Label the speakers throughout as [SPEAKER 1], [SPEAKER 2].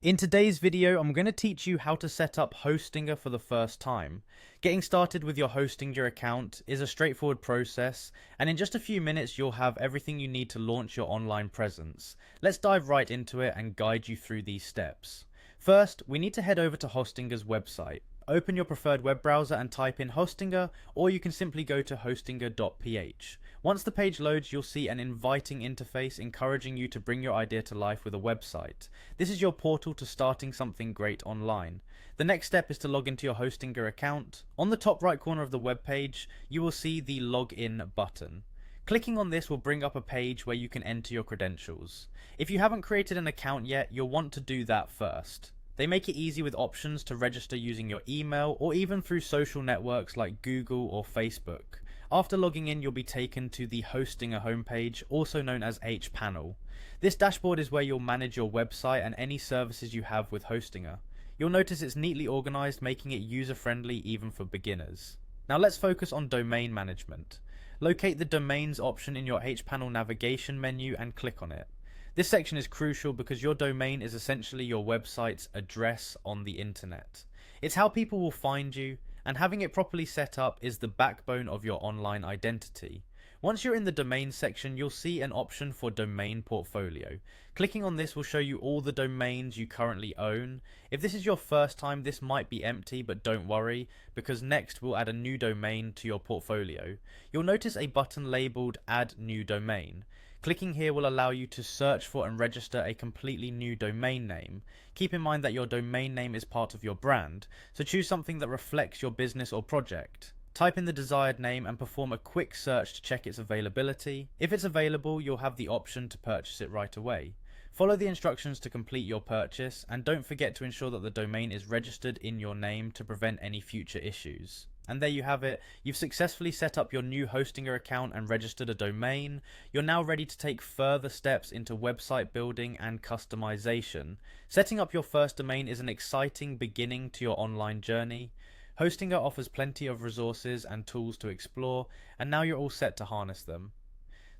[SPEAKER 1] In today's video, I'm going to teach you how to set up Hostinger for the first time. Getting started with your Hostinger account is a straightforward process, and in just a few minutes you'll have everything you need to launch your online presence. Let's dive right into it and guide you through these steps. First, we need to head over to Hostinger's website. Open your preferred web browser and type in Hostinger, or you can simply go to hostinger.ph. Once the page loads, you'll see an inviting interface encouraging you to bring your idea to life with a website. This is your portal to starting something great online. The next step is to log into your Hostinger account. On the top right corner of the web page, you will see the Login button. Clicking on this will bring up a page where you can enter your credentials. If you haven't created an account yet, you'll want to do that first. They make it easy with options to register using your email or even through social networks like Google or Facebook. After logging in, you'll be taken to the Hostinger homepage, also known as hPanel. This dashboard is where you'll manage your website and any services you have with Hostinger. You'll notice it's neatly organized, making it user-friendly even for beginners. Now let's focus on domain management. Locate the domains option in your hPanel navigation menu and click on it. This section is crucial because your domain is essentially your website's address on the internet. It's how people will find you, and having it properly set up is the backbone of your online identity. Once you're in the domain section, you'll see an option for domain portfolio. Clicking on this will show you all the domains you currently own. If this is your first time, this might be empty, but don't worry, because next we'll add a new domain to your portfolio. You'll notice a button labeled Add New Domain. Clicking here will allow you to search for and register a completely new domain name. Keep in mind that your domain name is part of your brand, so choose something that reflects your business or project. Type in the desired name and perform a quick search to check its availability. If it's available, you'll have the option to purchase it right away. Follow the instructions to complete your purchase, and don't forget to ensure that the domain is registered in your name to prevent any future issues. And there you have it. You've successfully set up your new Hostinger account and registered a domain. You're now ready to take further steps into website building and customization. Setting up your first domain is an exciting beginning to your online journey. Hostinger offers plenty of resources and tools to explore, and now you're all set to harness them.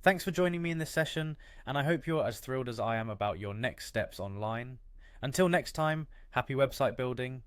[SPEAKER 1] Thanks for joining me in this session, and I hope you're as thrilled as I am about your next steps online. Until next time, happy website building.